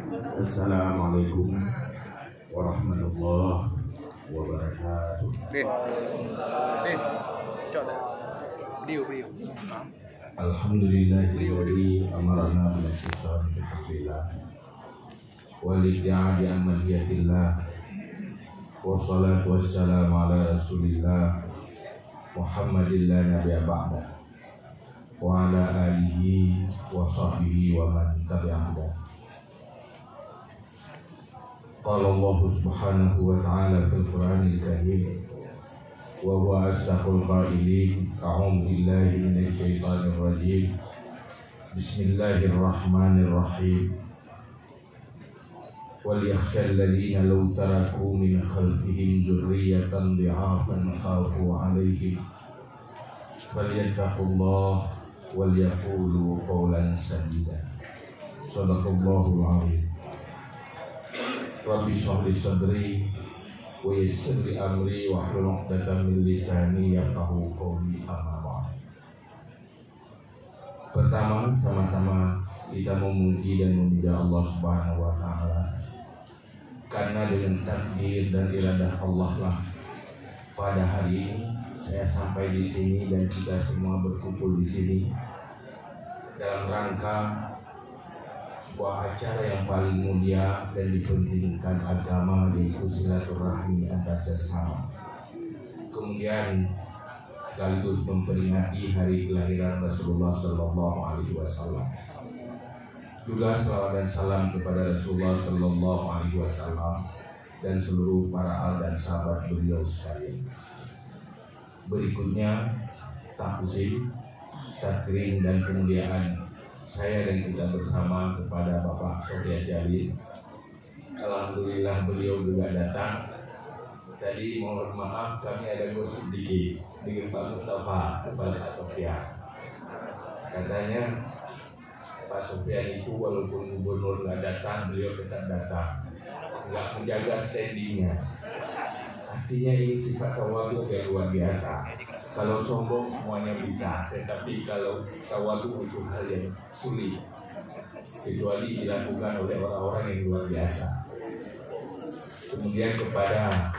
Assalamualaikum warahmatullahi wabarakatuh. Alhamdulillahilladzi amarna bil ihsani bi fadlillah wal i'tiadi an madhiyatillah wassalatu wassalamu ala rasulillah Muhammadin la nabiyya ba'da wa ala alihi wa sahbihi wa man tabi'ahu. Qala Allah subhanahu wa ta'ala fil Qur'anil Karim wa huwa asdaqul qailin. A'udzu billahi minasy syaithanir rajim. Bismillahirrahmanirrahim. Wal yakhshal ladzina law taraku min khalfihim dzurriyyatan dhi'afan khafu 'alaihim falyattaqullaha wal yaqulu qawlan sadida. Shadaqallahul 'azim. Rabbi shrah li sadri wa yassir li amri wahlul 'uqdatam min lisani yafqahu qawli. Amma ba'd. Pertama, sama-sama kita memuji dan memuja Allah Subhanahu wa taala, karena dengan takdir dan iradah Allah lah pada hari ini saya sampai di sini dan kita semua berkumpul di sini dalam rangka sebuah acara yang paling mulia dan dipentingkan agama, yaitu silaturahmi antar sesama. Kemudian sekaligus memperingati hari kelahiran Rasulullah Sallallahu Alaihi Wasallam. Juga salawat dan salam kepada Rasulullah Sallallahu Alaihi Wasallam dan seluruh para al dan sahabat beliau sekalian. Berikutnya takzim, takrim dan kemuliaan saya dan kita bersama kepada Bapak Sofyan Jalil. Alhamdulillah beliau juga datang. Tadi mohon maaf kami ada gosip dikit dengan Pak Mustafa kepada Pak Sofyan. Katanya Pak Sofyan itu walaupun gubernur nggak datang, beliau tetap datang, nggak menjaga standingnya. Artinya ini sifat tawadhu yang luar biasa. Kalau sombong semuanya bisa, tetapi kalau tawadhu itu hal yang sulit, kecuali dilakukan oleh orang-orang yang luar biasa. Kemudian kepada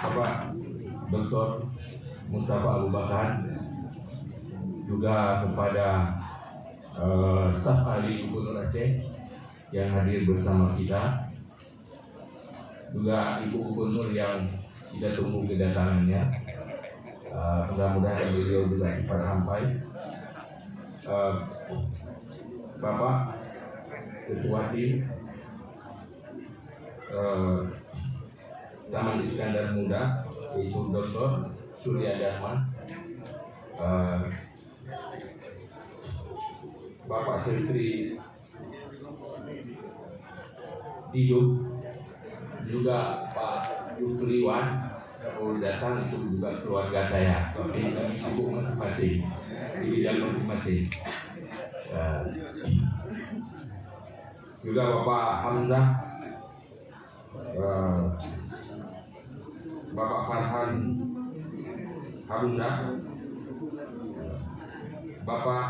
Bapak Dr. Mustafa Abu Bakar, juga kepada staf ahli Gubernur Aceh yang hadir bersama kita, juga Ibu Gubernur yang kita tunggu kedatangannya. Mudah-mudahan beliau juga cepat sampai. Bapak Ketua Tim Taman Iskandar Muda, yaitu Dr. Surya Dharma, Bapak Sefri Diuk, juga Pak Yufriwan kalau datang itu juga keluarga saya, tapi kami sibuk masing-masing di bidang masing-masing. Juga Bapak Hamzah, Bapak Farhan Hamzah, Bapak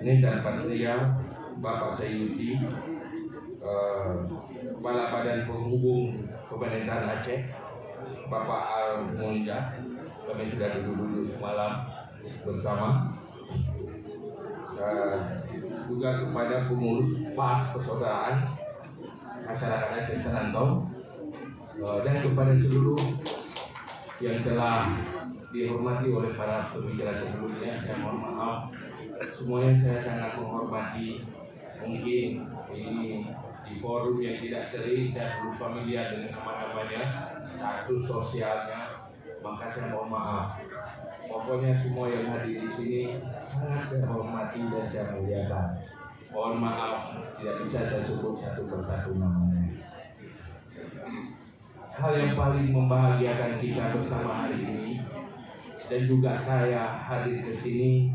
Nisar Patria, Bapak Sayyidi, Kepala Badan Penghubung Pemerintahan Aceh, Bapak Al-Mulya. Kami sudah duduk-duduk semalam bersama. Juga kepada pengurus PAS Persaudaraan Masyarakat Aceh Sanantau, dan kepada seluruh yang telah dihormati oleh para pembicara sebelumnya, saya mohon maaf. Semuanya saya sangat menghormati. Mungkin ini di forum yang tidak sering, saya belum familiar dengan nama-namanya, status sosialnya, maka saya mohon maaf. Pokoknya semua yang hadir di sini sangat saya hormati dan saya muliakan. Mohon maaf tidak bisa saya sebut satu persatu namanya. Hal yang paling membahagiakan kita bersama hari ini dan juga saya hadir ke sini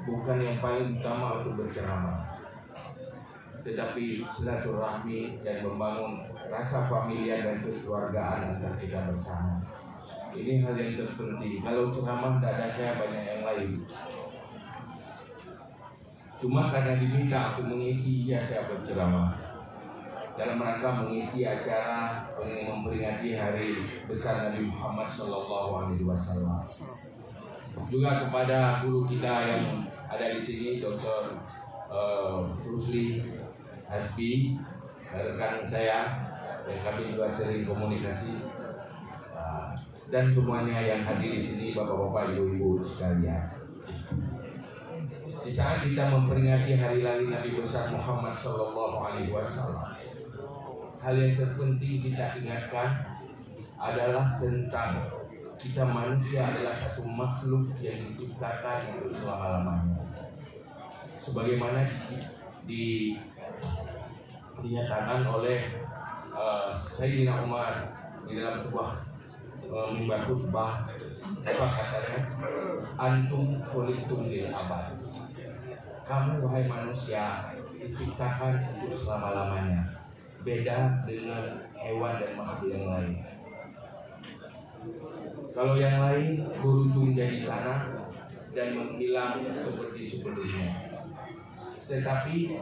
bukan yang paling utama untuk berceramah, tetapi silaturahmi dan membangun rasa familiar dan kekeluargaan antar kita bersama. Ini hal yang terpenting. Kalau ceramah tidak ada saya, banyak yang lain. Cuma karena diminta untuk mengisi, ya saya berceramah dalam rangka mengisi acara memperingati hari besar Nabi Muhammad SAW. Juga kepada guru kita yang ada di sini, Dr. Rusli Hasbi, rekan saya yang kami juga sering komunikasi, dan semuanya yang hadir di sini, bapak-bapak, ibu-ibu sekalian. Di saat kita memperingati hari lahir Nabi besar Muhammad SAW, hal yang terpenting kita ingatkan adalah tentang kita manusia adalah satu makhluk yang diciptakan untuk selama-lamanya. Sebagaimana dinyatakan oleh Sayyidina Umar di dalam sebuah mimbar khutbah, apa katanya? Antum khuliqtum lil abad. Kamu wahai manusia diciptakan untuk selama-lamanya. Beda dengan hewan dan makhluk yang lain. Kalau yang lain berujung jadi tanah dan menghilang seperti sebelumnya. Tetapi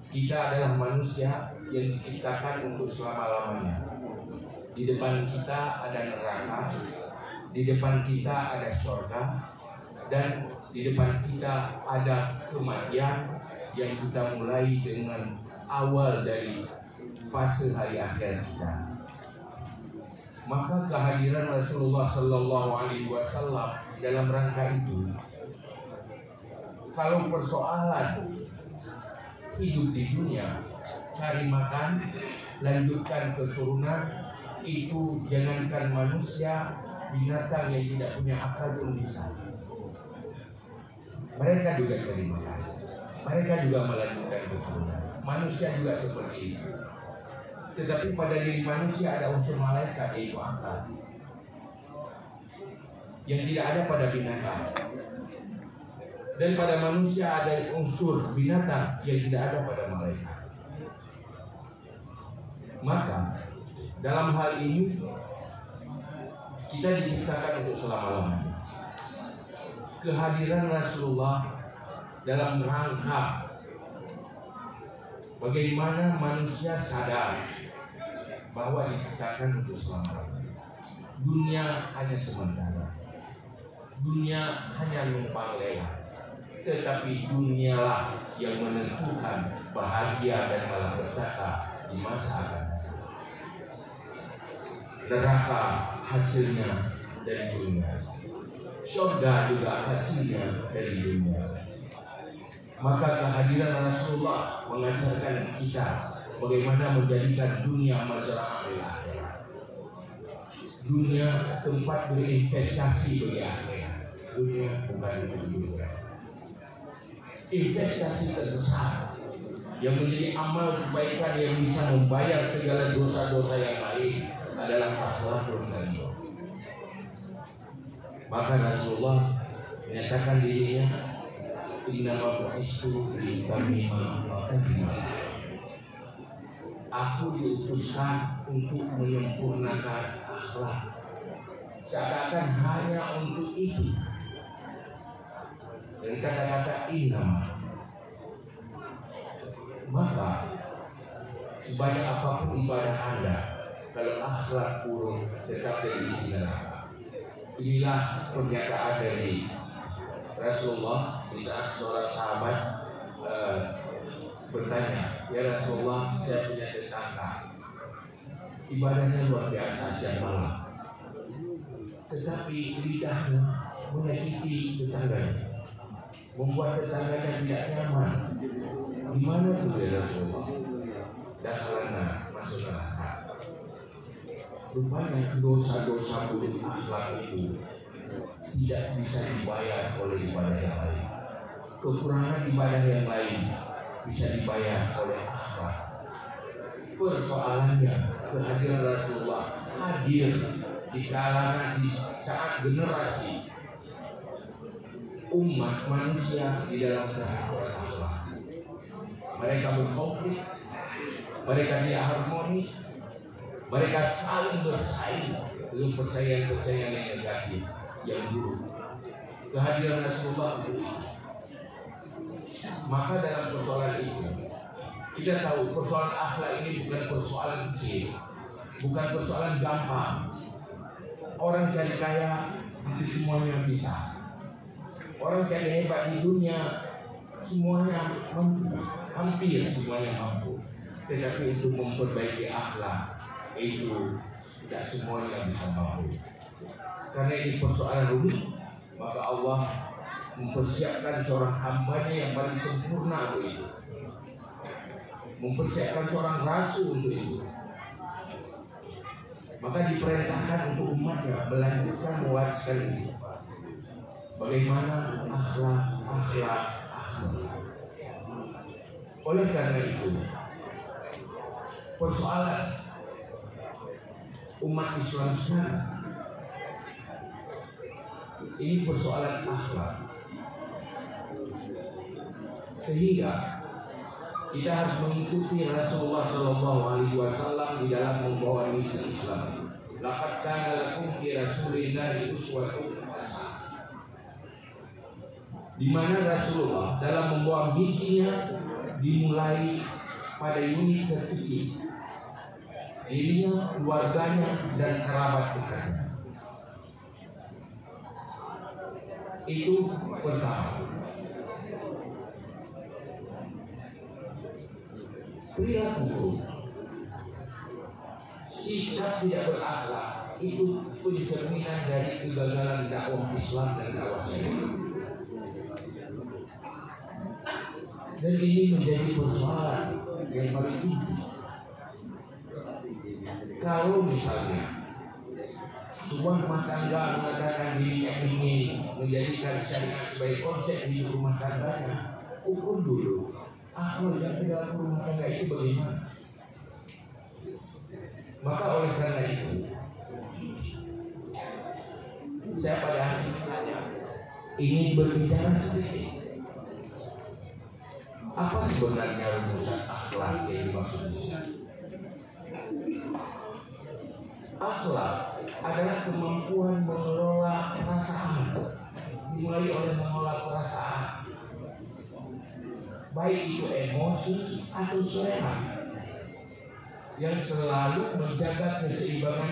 kita adalah manusia yang diciptakan untuk selama-lamanya. Di depan kita ada neraka, di depan kita ada surga, dan di depan kita ada kematian yang kita mulai dengan awal dari fase hari akhir kita. Maka kehadiran Rasulullah SAW dalam rangka itu, kalau persoalan hidup di dunia, cari makan, lanjutkan keturunan, itu jangankan manusia, binatang yang tidak punya akal pun bisa. Mereka juga cari makan, mereka juga melanjutkan keturunan. Manusia juga seperti itu. Tetapi pada diri manusia ada unsur malaikat, yaitu akal, yang tidak ada pada binatang. Dan pada manusia ada unsur binatang yang tidak ada pada malaikat. Maka dalam hal ini kita diciptakan untuk selama-lamanya. Kehadiran Rasulullah dalam rangka bagaimana manusia sadar bahwa diciptakan untuk selama-lamanya. Dunia hanya sementara, dunia hanya numpang lewat, tetapi dunialah yang menentukan bahagia dan malapetaka di masa akan datang. Neraka hasilnya dari dunia, surga juga hasilnya dari dunia. Maka kehadiran Rasulullah mengajarkan kita bagaimana menjadikan dunia mazra'ah lil akhirah. Dunia tempat berinvestasi bagi akhirat. Dunia bukan untuk dunia. Investasi terbesar yang menjadi amal kebaikan yang bisa membayar segala dosa-dosa yang lain adalah akhlakul karimah. Maka Rasulullah menyatakan dirinya, innama bu'istu litammima makarimah. Aku diutuskan untuk menyempurnakan akhlak. Seakan-akan hanya untuk itu. Dari kata-kata innama. Maka sebanyak apapun ibadah Anda, kalau akhlak buruk tetap jadi isi neraka. Inilah pernyataan dari Rasulullah di saat seorang sahabat bertanya, ya Rasulullah, saya punya tetangga, ibadahnya luar biasa siang malam, tetapi lidahnya menyakiti tetangganya, membuat tetangganya tidak nyaman. Gimana tuh ya Rasulullah? Dakhalana, masuk neraka. Rupanya dosa-dosa buruk akhlak itu tidak bisa dibayar oleh ibadah yang lain. Kekurangan ibadah yang lain bisa dibayar oleh akhlak. Persoalannya, kehadiran Rasulullah hadir di kalangan di saat generasi umat manusia di dalam kehancuran akhlak. Mereka berkonflik, mereka tidak harmonis, mereka saling bersaing dengan persaingan-persaingan yang negatif, yang buruk. Kehadiran Rasulullah itu Maka dalam persoalan itu kita tahu persoalan akhlak ini bukan persoalan kecil, bukan persoalan gampang. Orang cari kaya itu semuanya bisa. Orang cari hebat di dunia semuanya mampu, hampir semuanya mampu. Tetapi untuk memperbaiki akhlak itu tidak semuanya bisa mampu. Karena ini persoalan rumit, maka Allah mempersiapkan seorang hambanya yang paling sempurna untuk itu, mempersiapkan seorang rasul untuk itu. Maka diperintahkan untuk umatnya melanjutkan mewariskan itu. Bagaimana akhlak. Oleh karena itu, persoalan umat Islam sekarang ini persoalan akhlak. Sehingga kita harus mengikuti Rasulullah SAW di dalam membawa misi Islam. Laqad kana lakum fi Rasulillahi uswatun hasanah. Di mana Rasulullah dalam membawa misinya dimulai pada unit terkecil, dirinya, keluarganya, dan kerabat dekatnya. Itu pertama. Perilaku, sikap tidak berakhlak itu pencerminan dari kegagalan dakwah Islam dan dakwah syariah. Dan ini menjadi persoalan yang paling tinggi. Kalau misalnya sebuah rumah tangga mengatakan dirinya ingin menjadikan syariat sebagai konsep di rumah tangganya, ukur dulu akhlak dan perilaku rumah tangga itu bagaimana. Maka oleh karena itu, saya pada hari ingin berbicara sedikit. Apa sebenarnya rumusan akhlak yang dimaksud di sini? Akhlak adalah kemampuan mengelola perasaan, dimulai oleh mengelola perasaan, baik itu emosi atau selera, yang selalu menjaga keseimbangan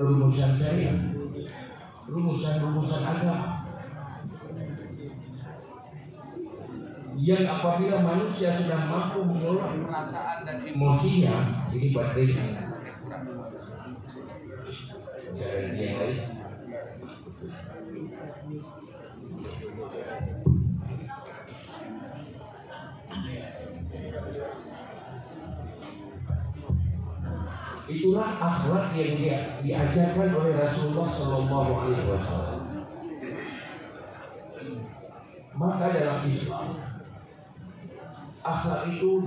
rumusan syariat, rumusan agama. Yang apabila manusia sudah mampu mengelola perasaan dan emosinya, ini baterainya. Yang lain. Itulah akhlak yang diajarkan oleh Rasulullah SAW. Maka dalam Islam, akhlak itu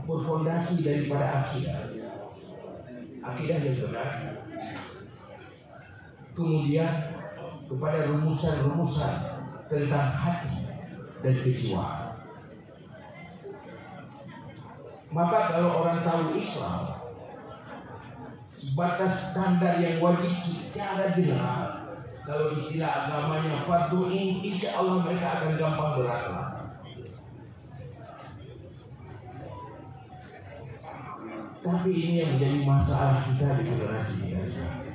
berfondasi daripada akidah yang benar, kemudian kepada rumusan-rumusan tentang hati dan kejiwaan. Maka kalau orang tahu Islam sebatas standar yang wajib secara general, kalau istilah agamanya fardu ain, insya Allah mereka akan gampang berakhlak. Tapi ini yang menjadi masalah kita di generasi kita sekarang.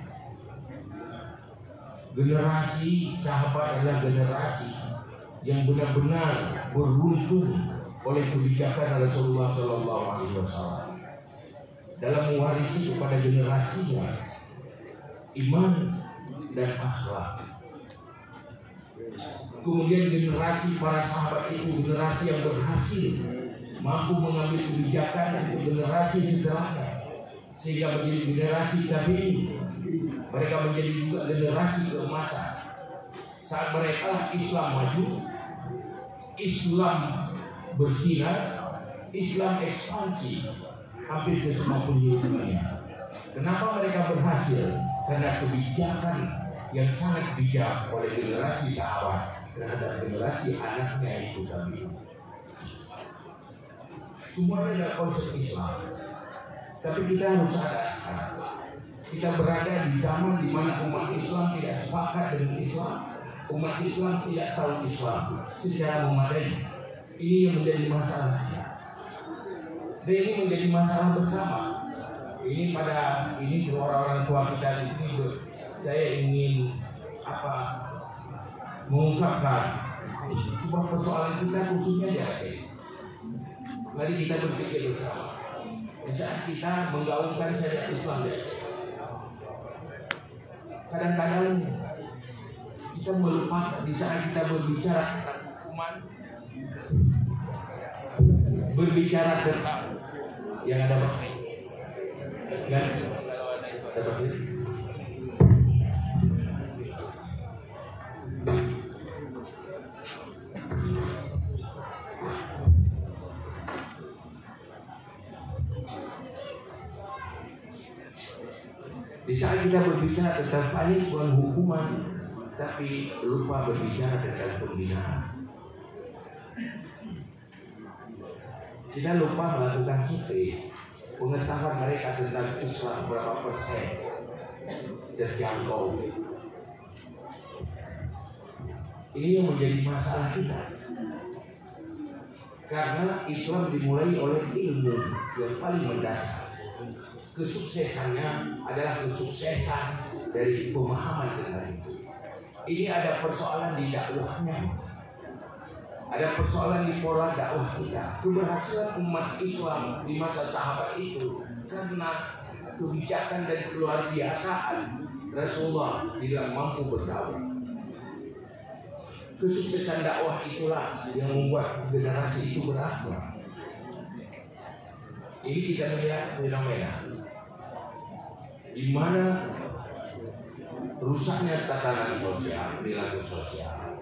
Generasi sahabat adalah generasi yang benar-benar beruntung oleh kebijakan Rasulullah SAW dalam mewarisi kepada generasinya iman dan akhlak. Kemudian generasi para sahabat itu generasi yang berhasil mampu mengambil kebijakan untuk generasi setelahnya, sehingga menjadi generasi tabi'in. Mereka menjadi juga generasi keemasan. Saat mereka Islam maju, Islam bersinar, Islam ekspansi hampir ke semua penjuru dunia. Kenapa mereka berhasil? Karena kebijakan yang sangat bijak oleh generasi sahabat terhadap generasi anaknya itu tabi'in. Semuanya adalah konsep Islam. Tapi kita harus sadar, kita berada di zaman di mana umat Islam tidak sepakat dengan Islam. Umat Islam tidak tahu Islam secara memadai. Ini yang menjadi masalah. Dan ini menjadi masalah bersama. Ini semua orang tua kita di sini. Saya ingin mengungkapkan sebuah persoalan kita khususnya di Aceh. Mari kita berpikir bersama. Di saat kita menggaungkan syariat Islam di Aceh, kadang-kadang kita melupakan di saat kita berbicara tentang hukuman, berbicara tentang yang ada baik. Dan ada baik. Di saat kita berbicara tentang paling bukan hukuman, tapi lupa berbicara tentang pembinaan. Kita lupa melakukan survei pengetahuan mereka tentang Islam berapa persen terjangkau. Ini yang menjadi masalah kita, karena Islam dimulai oleh ilmu yang paling mendasar. Kesuksesannya adalah kesuksesan dari pemahaman tentang itu. Ini ada persoalan di dakwahnya, ada persoalan di pola dakwah kita. Keberhasilan umat Islam di masa sahabat itu karena kebijakan dan keluar biasaan Rasulullah tidak mampu berdakwah. Kesuksesan dakwah itulah yang membuat generasi itu berakhlak. Ini kita melihat fenomena di mana rusaknya tatanan sosial, perilaku sosial,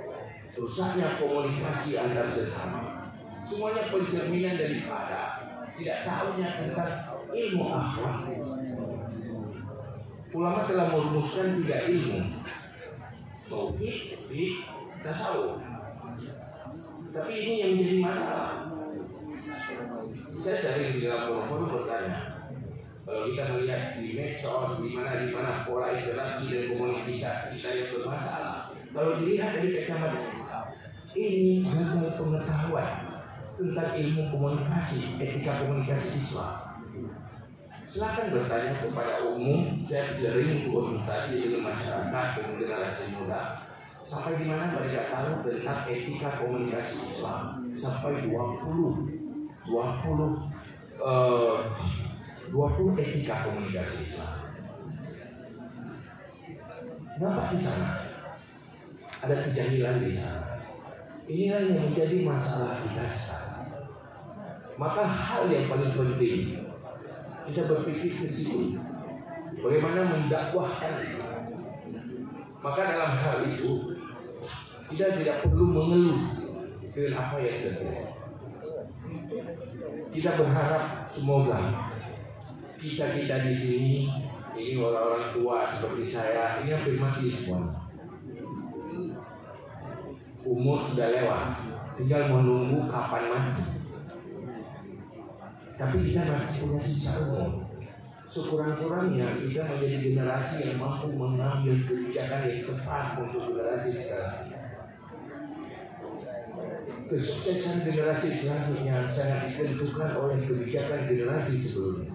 rusaknya komunikasi antar sesama, semuanya pencerminan daripada tidak tahunya tentang ilmu akhlak. Ulama telah merumuskan 3 ilmu: tauhid, fiqh, tasawuf. Tapi ini yang menjadi masalah. Saya sering di dalam forum bertanya, kalau kita melihat di medsos, di mana pola interaksi dan komunikasi kita yang bermasalah, kalau dilihat dari kacamata ini gagal pengetahuan tentang ilmu komunikasi, etika komunikasi Islam. Silakan bertanya kepada umum. Saya sering konsultasi dengan masyarakat, dengan generasi muda, sampai di mana mereka tahu tentang etika komunikasi Islam. Sampai 20 etika komunikasi Islam. Kenapa di sana ada kejahilan di sana? Inilah yang menjadi masalah kita sekarang. Maka hal yang paling penting kita berpikir ke situ, bagaimana mendakwahkan itu. Maka dalam hal itu kita tidak perlu mengeluh dengan apa yang terjadi. Kita berharap semoga kita di sini, ini orang-orang tua seperti saya, ini hampir mati semua. Umur sudah lewat, tinggal menunggu kapan mati. Tapi kita masih punya sisa umur. Sekurang-kurangnya kita menjadi generasi yang mampu mengambil kebijakan yang tepat untuk generasi sekarang. Kesuksesan generasi selanjutnya sangat ditentukan oleh kebijakan generasi sebelumnya.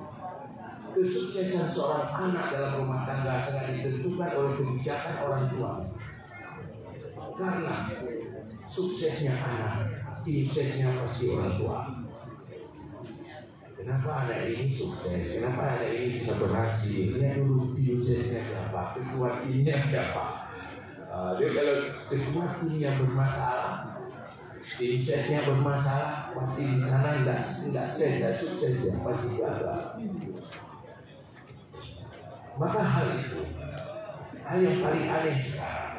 Kesuksesan seorang anak dalam rumah tangga sangat ditentukan oleh kebijakan orang tua. Karena suksesnya anak, suksesnya pasti orang tua. Kenapa anak ini sukses? Kenapa anak ini bisa berhasil? Lihat dulu suksesnya siapa, ketua timnya siapa. Dia kalau ketua timnya bermasalah, suksesnya bermasalah, pasti di sana tidak sukses dia, pasti gagal. Maka hal itu, hal yang paling aneh sekarang.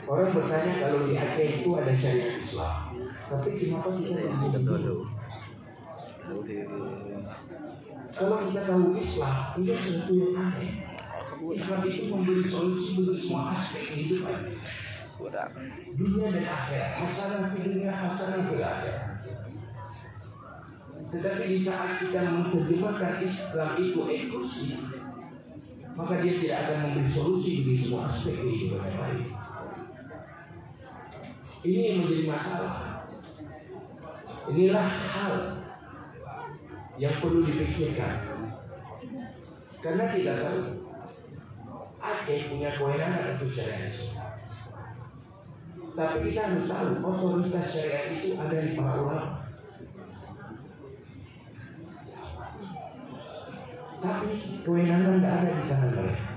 Orang bertanya kalau di Aceh itu ada syariat Islam, tapi kenapa kita tidak tahu? Kalau kita tahu Islam, itu sesuatu yang aneh. Islam itu memberi solusi untuk semua aspek kehidupan, dunia dan akhirat, hasanah fi dunia, hasanah fil akhirat. Tetapi di saat kita menerjemahkan Islam itu eksklusif, maka dia tidak akan memberi solusi bagi semua aspek kehidupan yang lain. Ini yang menjadi masalah. Inilah hal yang perlu dipikirkan. Karena kita tahu Aceh punya kewenangan untuk syariat Islam. Tapi kita harus tahu otoritas syariat itu ada di para ulama. Tapi kewenangan tidak ada di tangan mereka.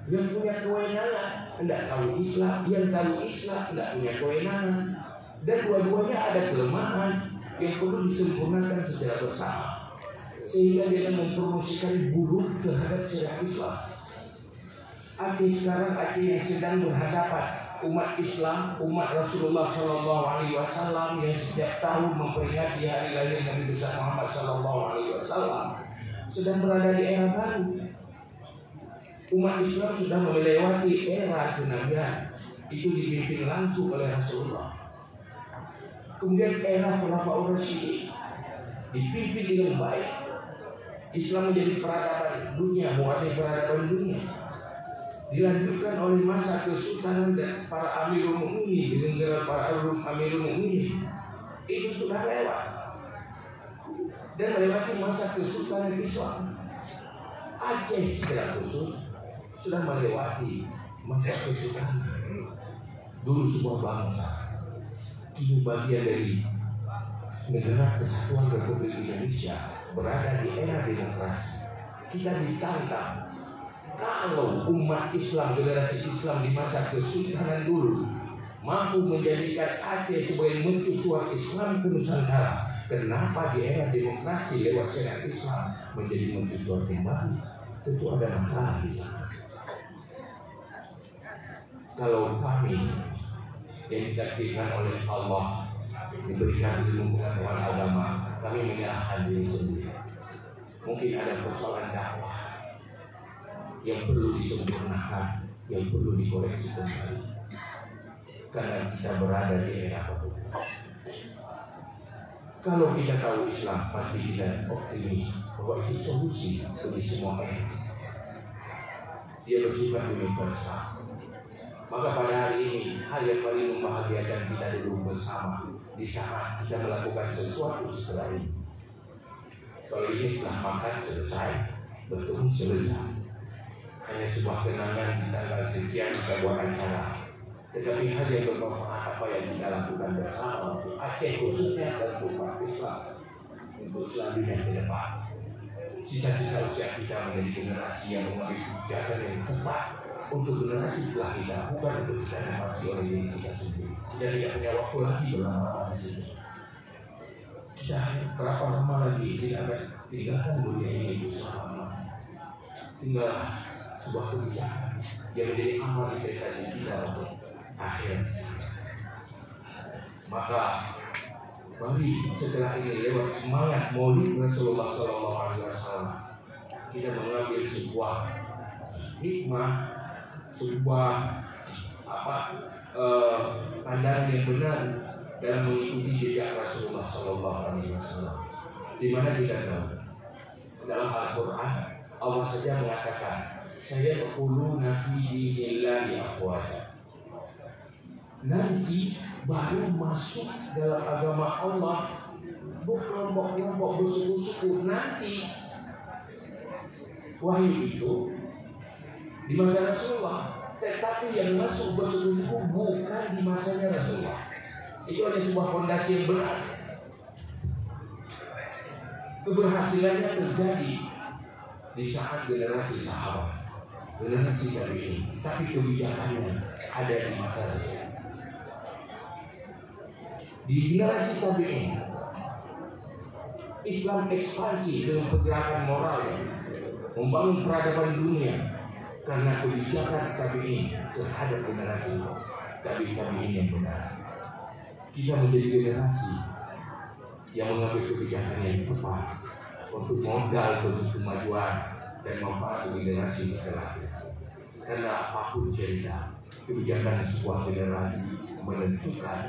Yang punya kewenangan tidak tahu Islam, yang tahu Islam tidak punya kewenangan. Dan dua-duanya ada kelemahan yang perlu disempurnakan secara bersama, sehingga dia mempromosikan buruk terhadap syariat Islam. Aceh sekarang Aceh yang sedang berhadapan umat Islam, umat Rasulullah Shallallahu Alaihi Wasallam yang setiap tahun memperingati hari lahir Nabi besar Muhammad Shallallahu Alaihi Wasallam sedang berada di era baru. Umat Islam sudah melewati era kenabian, itu dipimpin langsung oleh Rasulullah. Kemudian era Khulafaur Rasyidin dipimpin dengan baik. Islam menjadi peradaban dunia, muatnya peradaban dunia. Dilanjutkan oleh masa kesultanan dan para Amirul Mukminin dengan gelar para Amirul Mukminin. Itu sudah lewat. Dan melewati masa kesultanan Islam. Aceh secara khusus sudah melewati masa kesultanan. Dulu sebuah bangsa, kini bagian dari negara kesatuan Republik Indonesia, berada di era demokrasi. Kita ditantang. Kalau umat Islam, generasi Islam di masa kesultanan dulu mampu menjadikan Aceh sebagai mercusuar Islam ke Nusantara, kenapa di era demokrasi lewat syariat Islam menjadi mercusuar kembali? Tentu ada masalah di sana. Kalau kami yang ditakdirkan oleh Allah diberikan ilmu pengetahuan agama, kami menyerahkan diri sendiri. Mungkin ada persoalan dakwah yang perlu disempurnakan, yang perlu dikoreksi kembali, karena kita berada di era baru. Kalau kita tahu Islam, pasti kita optimis bahwa itu solusi bagi semua era. Dia bersifat universal. Maka pada hari ini, hal yang paling membahagiakan kita dulu bersama di saat kita melakukan sesuatu setelah ini. Kalau ini setelah makan selesai, bertemu selesai, hanya sebuah kenangan di tanggal sekian kita buat acara. Tetapi hal yang bermanfaat apa yang kita lakukan bersama untuk Aceh khususnya dan untuk umat Islam untuk selanjutnya ke depan. Sisa-sisa usia kita menjadi generasi yang mengambil kebijakan yang tepat untuk generasi setelah kita, bukan untuk kita nikmati oleh diri kita sendiri. Kita tidak punya waktu lagi berlama-lama di sini. Kita berapa lama lagi kita akan tinggalkan dunia ini selama-lamanya. Tinggal sebuah kebijakan yang menjadi amal investasi kita untuk akhir. Maka mari setelah ini lewat semangat Maulid Rasulullah SAW kita mengambil sebuah hikmah, sebuah pandangan yang benar dalam mengikuti jejak Rasulullah SAW. Di mana kita tahu dalam Al-Quran Allah saja mengatakan, saya berquluna fi dinillahi afwaja. Nanti baru masuk dalam agama Allah berkelompok-kelompok bersuku-suku. Nanti wahyu itu di masa Rasulullah, tetapi yang masuk bersuku-suku bukan di masanya Rasulullah. Itu ada sebuah fondasi yang benar. Keberhasilannya terjadi di saat generasi sahabat, generasi tabi'in, tapi kebijakannya ada di masa Rasul. Di generasi tabi'in, Islam ekspansi dengan pergerakan moralnya, membangun peradaban dunia karena kebijakan tabi'in terhadap generasi tabi'in yang benar. Kita menjadi generasi yang mengambil kebijakan yang tepat untuk modal bagi kemajuan dan manfaat bagi generasi setelahnya. Karena apapun cerita, kebijakan sebuah generasi menentukan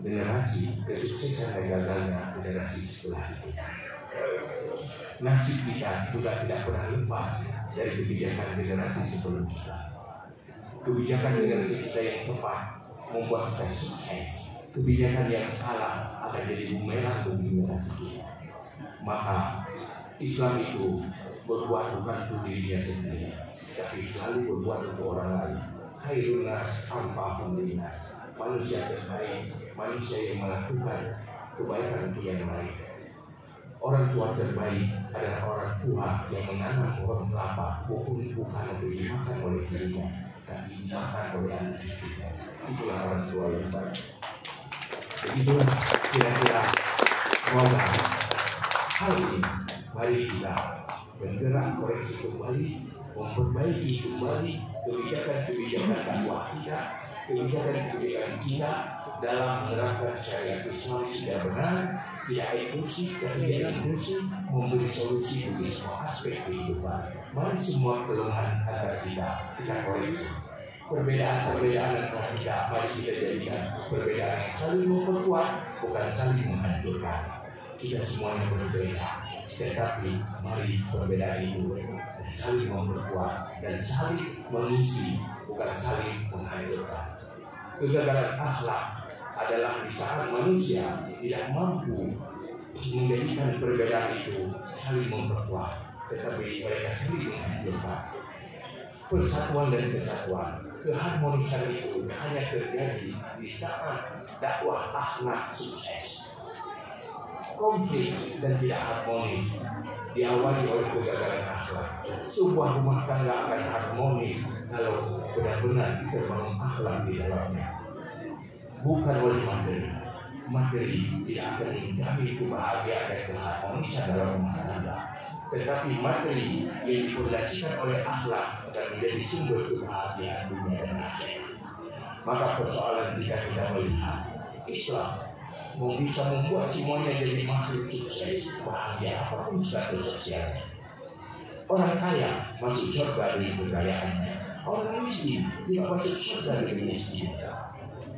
generasi kesuksesan dan gagalnya generasi setelah itu. Nasib kita juga tidak pernah lepas dari kebijakan generasi sebelum kita. Kebijakan generasi kita yang tepat membuat kita sukses. Kebijakan yang salah akan jadi bumerang bagi generasi kita. Maka Islam itu berbuat bukan untuk dirinya sendiri, tapi selalu berbuat untuk orang lain. Khairun nas anfa'uhum linnas. Manusia terbaik, manusia yang melakukan kebaikan untuk yang lain. Orang tua terbaik adalah orang tua yang menanam pohon kelapa, bukan untuk dimakan oleh dirinya, tapi dimakan oleh anak cucunya. Itulah orang tua yang baik. Begitulah kira-kira semoga hal ini. Mari kita bergerak koreksi kembali, memperbaiki kembali kebijakan-kebijakan dakwah kita, kebijakan-kebijakan kita dalam menerapkan syariat Islam sudah benar, tidak inklusif dan tidak inklusif, memberi solusi bagi semua aspek kehidupan. Mari semua kelemahan antara kita koreksi. Perbedaan-perbedaan antara kita, mari kita jadikan perbedaan yang saling memperkuat, bukan saling menghancurkan. Kita semuanya berbeda, tetapi mari perbedaan itu saling memperkuat dan saling mengisi, bukan saling menghancurkan. Kegagalan akhlak adalah di saat manusia tidak mampu menjadikan perbedaan itu saling memperkuat, tetapi mereka saling menghancurkan. Persatuan dan kesatuan, keharmonisan itu hanya terjadi di saat dakwah akhlak sukses. Konflik dan tidak harmonis diawali oleh kegagalan akhlak. Sebuah rumah tangga akan harmonis kalau benar-benar terbangun akhlak di dalamnya. Bukan oleh materi. Materi tidak akan menjamin kebahagiaan dan keharmonisan dalam rumah tangga. Tetapi materi yang difondasikan oleh akhlak akan menjadi sumber kebahagiaan dunia dan akhirat. Maka persoalan kita melihat Islam mau bisa membuat semuanya jadi makhluk sukses, bahagia apapun status sosialnya. Orang kaya masuk surga dengan kekayaannya. Orang miskin tidak masuk surga dengan miskinnya.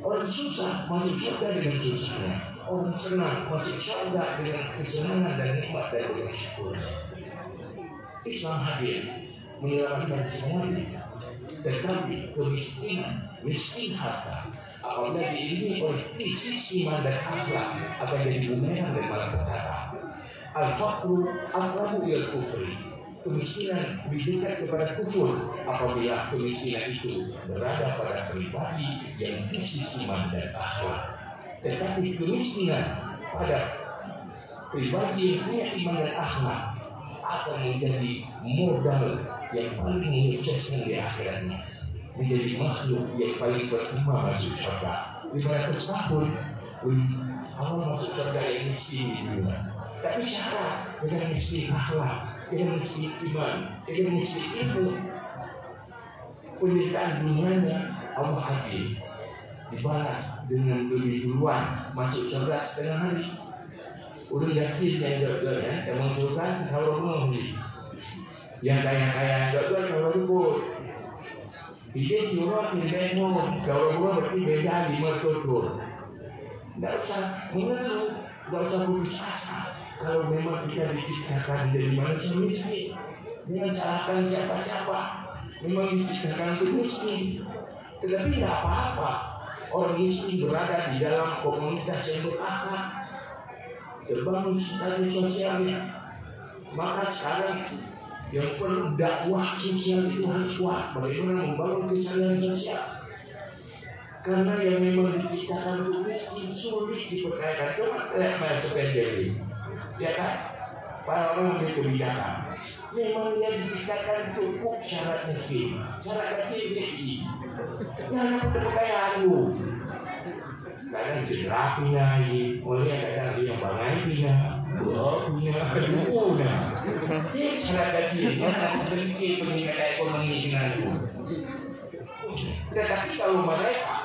Orang susah masuk surga dengan susahnya. Orang senang masuk surga dengan kesenangan dan nikmat dan bersyukurnya. Islam hadir menyelamatkan semuanya, tetapi kemiskinan, miskin harta, apabila diiringi oleh krisis iman dan akhlak akan jadi bumerang dan malapetaka. Al-faqru aqrabu ilal kufri. Kemiskinan lebih dekat kepada kufur apabila kemiskinan itu berada pada pribadi yang krisis iman dan akhlak. Tetapi kemiskinan pada pribadi yang punya iman dan akhlak akan menjadi modal yang paling menyukseskan di akhiratnya, menjadi makhluk yang paling pertama masuk surga. 500 tahun awal masuk surga yang miskin di dunia, tapi syarat dengan miskin akhlak, dengan miskin iman, dengan miskin ilmu, penderitaan dunianya Allah hadir dibalas dengan lebih duluan masuk surga setengah hari. Udah yakin yang gagal ya, yang mengusulkan kalau mengundi, yang kaya-kaya gagal kalau ribut. Ide curah tidak mau, kalau gua berarti beda 5 tutur. Tidak usah mengeluh, tidak usah putus asa. Kalau memang kita diciptakan dari manusia miskin, jangan salahkan siapa-siapa. Memang diciptakan untuk miskin, tetapi tidak apa-apa. Orang miskin berada di dalam komunitas yang berakhlak, terbangun status sosialnya. Maka sekarang yang perlu dakwah sosial itu harus kuat. Bagaimana membangun kesadaran sosial? Karena yang memang diciptakan untuk miskin sulit diperkayakan. Coba lihat Mas Pendeli, ya kan? Para orang ambil kebijakan. Memang dia diciptakan cukup syarat miskin, syarat KTPI. Jangan ada kekayaanmu. Kadang cedera punya, mulai kadang dia bangai punya, punya kedua. Dia cara gajinya memiliki peningkatan ekonomi denganku. Tetapi kalau mereka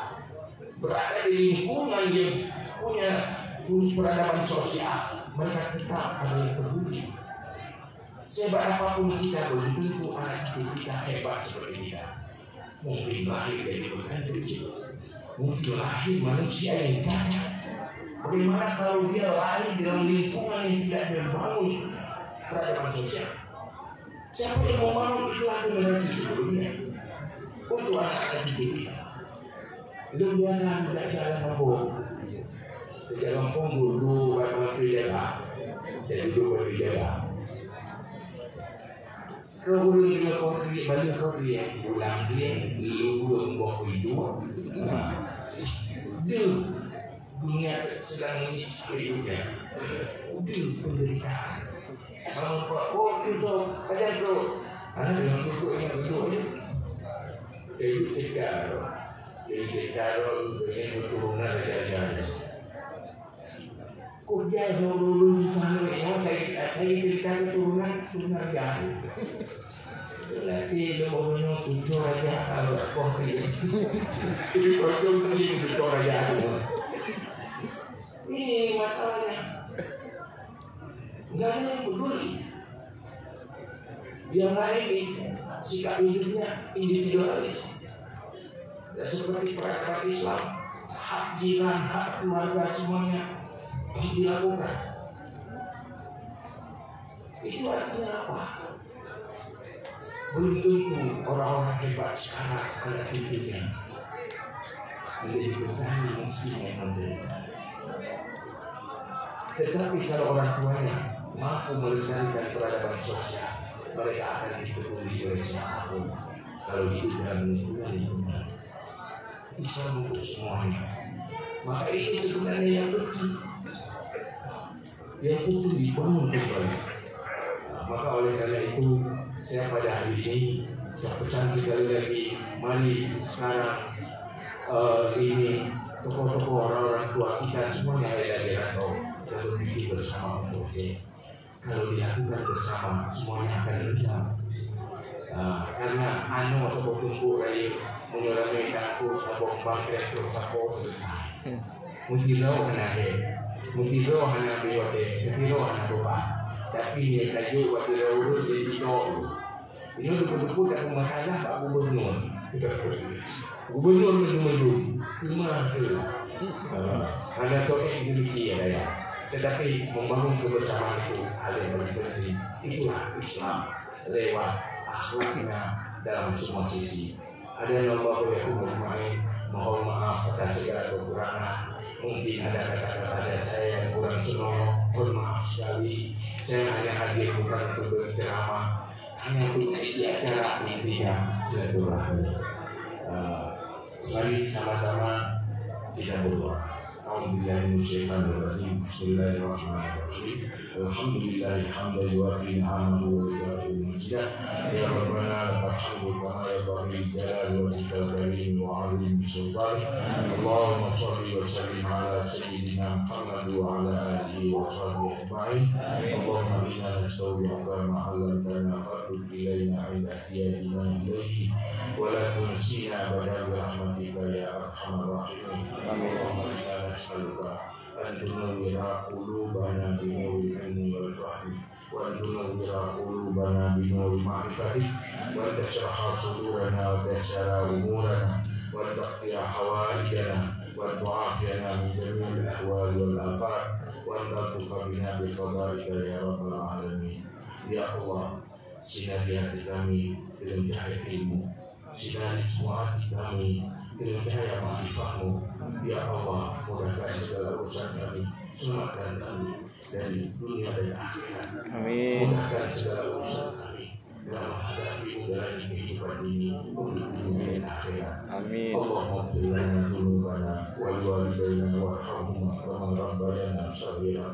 berada di lingkungan yang punya peradaban sosial, mereka tetap ada yang peduli. Sehebat apapun kita, belum tentu anak cucu kita hebat seperti kita. Mungkin lahir dari bergantung kecil. Mungkin lahir manusia yang cacat. Bagaimana kalau dia lahir dalam lingkungan yang tidak membangun peradaban sosial? Siapa yang mau bangun itu generasi sebelumnya untuk anak-anak cucu kita? Lu jangan jalan kampung. Jalan kampung dulu bakal berjaga. Jadi dulu berjaga. Kau boleh juga kau pergi balik kau dia pulang dia lu belum bawa hidup. Dia dunia sedang mengisi juga. Dia penderitaan. Sama Pak, oh itu ajar bro. Anak dengan duduk yang duduk aja. Jadi cekar, ini keturunan aja. Kok dia dulu sana yang saya cerita keturunan jauh. Lagi dia orang tujuh aja kalau konkret. Jadi problem tadi itu aja. Ini masalahnya. Enggak ada yang peduli. Dia lain sikap hidupnya individualis. Ya, seperti perkara Islam, hak jiran, hak keluarga semuanya dilakukan. Itu artinya apa? Belum tentu orang-orang hebat sekarang pada cucunya menjadi petani miskin yang menderita. Tetapi kalau orang tuanya mampu melestarikan peradaban sosial, mereka akan dipeduli oleh siapapun. Kalau hidup dalam lingkungan Islam untuk semuanya. Maka ini sebenarnya yang penting. Yang penting dibangun kembali. Maka oleh karena itu saya pada hari ini saya pesan sekali lagi, mari sekarang ini tokoh-tokoh orang-orang tua kita semuanya ada di rantau dan berpikir bersama untuk kalau dilakukan bersama semuanya akan rendah. Karena atau berkumpul dari mengalami takut atau bangkit bertakut selesai. Mungkin hanya biwate, mungkin hanya lupa. Tapi yang tajuk waktu dahulu jadi tahu. Ini betul-betul tak masalah Pak Gubernur. Gubernur mendung cuma itu. Karena tokoh itu dia ya. Tetapi membangun kebersamaan itu hal yang paling penting. Itulah Islam lewat akhlaknya dalam semua sisi. Ada yang boleh bermain, mohon maaf atas segala kekurangan. Mungkin ada kata-kata saya yang kurang senonoh, mohon maaf sekali. Saya hanya hadir bukan untuk berceramah, hanya untuk mengisi acara intinya silaturahmi. Mari sama-sama kita berdoa. Bismillahirrahmanirrahim. Alhamdulillah hamdan yuafi ni'amahu wa yukafi majidah. Ya Rabbana lakal hamdu kama yanbaghi li jalali wajhikal karim wa 'azimi sultanik. Allahumma shalli wa sallim ala sayyidina Muhammad wa ala alihi wa sahbihi ajma'in. Allahumma inna nastaudi'uka ma 'allamtana fatud ilayna 'inda ihtiyajina ilayhi wa la tunsina abada bi rahmatika ya arhamar rahimin. Allahumma inna nas'aluka an tunawwira qulubana bi nuril ilmi wal fahmi wa an tunawwira qulubana bi nuril ma'rifati wa an tashrah sudurana wa tasara umurana wa an taqdiya hawaijana wa an tu'afiyana min jami'il ahwal wal afat wa an tatlufa bina bi qada'ika ya rabbal alamin. Ya Allah, sinari hati kami dengan cahaya ilmu, sinari semua hati kami dengan cahaya ma'rifahmu. Ya Allah, mudahkan segala urusan kami, selamatkan kami dari dunia dan akhirat. Amin. Mudahkan segala urusan kami dalam menghadapi menjalani kehidupan ini untuk dunia dan akhirat. Amin. Allahumma ighfir lana dzunubana wa liwalidayna warhamhuma kama rabbayana shaghira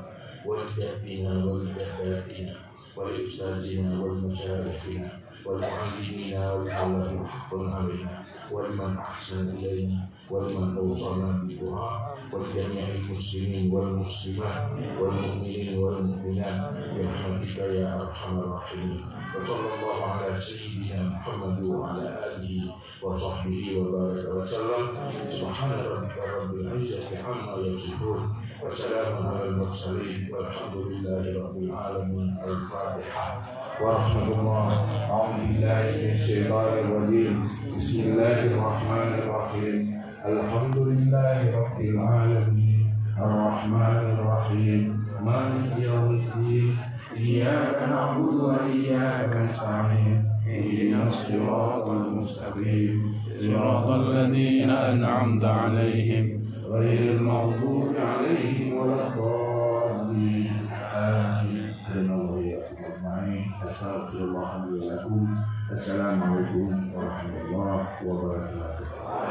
wa lijaddina wa lijaddatina wa liustazina wa limasyayikhina wa li'allimina wa li'allahum haqqun alaina wa liman ahsana ilaina ولمن أوصانا بالدعاء ولجميع المسلمين والمسلمات والمؤمنين والمؤمنات برحمتك يا أرحم الراحمين. وصلى الله على سيدنا محمد وعلى آله وصحبه وبارك وسلم. سبحان ربك رب العزة عما يصفون وسلام على المرسلين والحمد لله رب العالمين. الفاتحة. ورحمة الله. أعوذ بالله من الشيطان الرجيم. بسم الله الرحمن الرحيم. الحمد لله رب العالمين الرحمن الرحيم مالك يوم الدين إياك نعبد وإياك نستعين اهدنا الصراط المستقيم صراط الذين أنعمت عليهم غير المغضوب عليهم ولا الضالين آمين. Assalamualaikum warahmatullahi wabarakatuh.